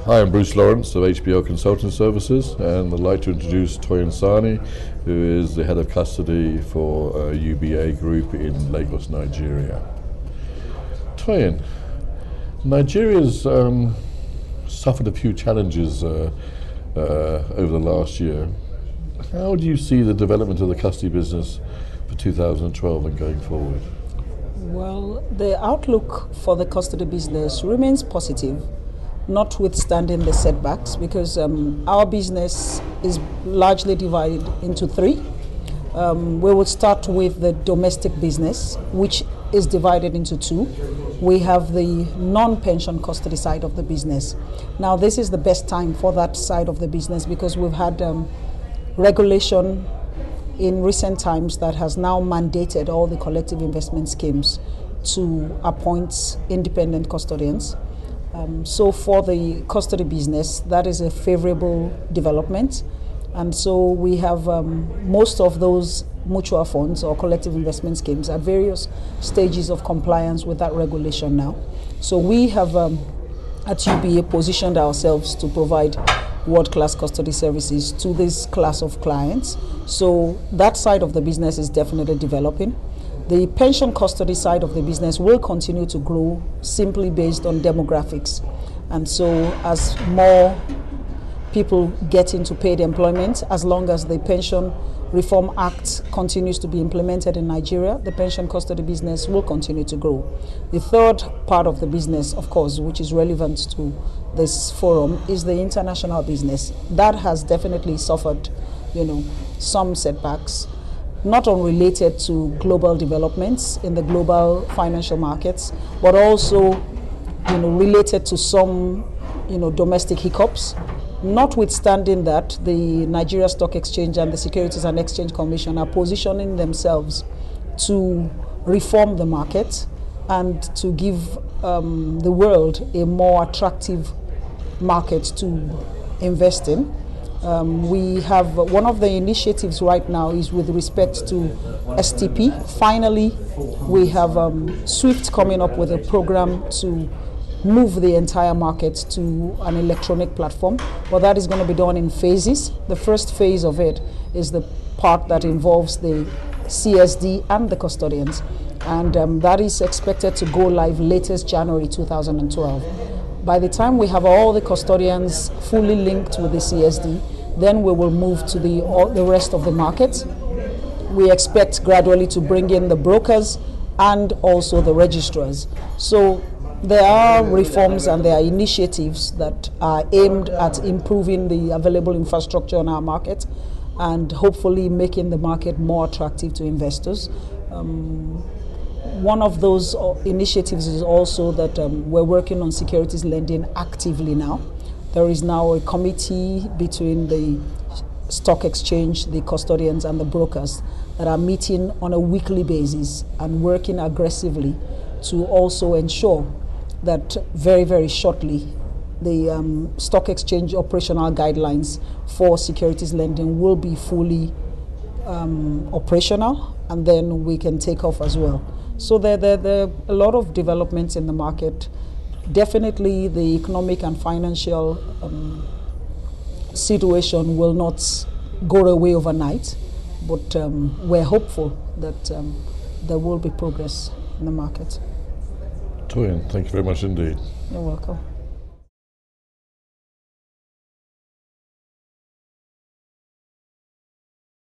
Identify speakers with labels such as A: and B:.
A: Hi, I'm Bruce Lawrence of HBO Consulting Services, and I'd like to introduce Toyin Sanni, who is the head of custody for UBA Group in Lagos, Nigeria. Toyin, Nigeria's suffered a few challenges over the last year. How do you see the development of the custody business for 2012 and going forward?
B: Well, the outlook for the custody business remains positive, notwithstanding the setbacks, because our business is largely divided into three. We will start with the domestic business, which is divided into two. We have the non-pension custody side of the business. Now, this is the best time for that side of the business because we've had regulation in recent times that has now mandated all the collective investment schemes to appoint independent custodians. So for the custody business, that is a favorable development. And so we have most of those mutual funds or collective investment schemes at various stages of compliance with that regulation now. So we have at UBA positioned ourselves to provide world-class custody services to this class of clients. So that side of the business is definitely developing. The pension custody side of the business will continue to grow simply based on demographics. And so as more people get into paid employment, as long as the Pension Reform Act continues to be implemented in Nigeria, the pension custody business will continue to grow. The third part of the business, of course, which is relevant to this forum, is the international business. That has definitely suffered, some setbacks, not unrelated to global developments in the global financial markets, but also, related to some, domestic hiccups. Notwithstanding that, the Nigeria Stock Exchange and the Securities and Exchange Commission are positioning themselves to reform the market and to give the world a more attractive market to invest in. We have one of the initiatives right now is with respect to STP. Finally, we have SWIFT coming up with a program to move the entire market to an electronic platform, but that is going to be done in phases. The first phase of it is the part that involves the CSD and the custodians, and that is expected to go live latest January 2012. By the time we have all the custodians fully linked with the CSD, then we will move to the rest of the market. We expect gradually to bring in the brokers and also the registrars. So there are reforms and there are initiatives that are aimed at improving the available infrastructure on our market and hopefully making the market more attractive to investors. One of those initiatives is also that we're working on securities lending actively now. There is now a committee between the stock exchange, the custodians, and the brokers that are meeting on a weekly basis and working aggressively to also ensure that very, very shortly the stock exchange operational guidelines for securities lending will be fully operational, and then we can take off as well. So there are a lot of developments in the market. Definitely the economic and financial situation will not go away overnight, but we're hopeful that there will be progress in the market.
A: Toyin, thank you very much indeed.
B: You're welcome.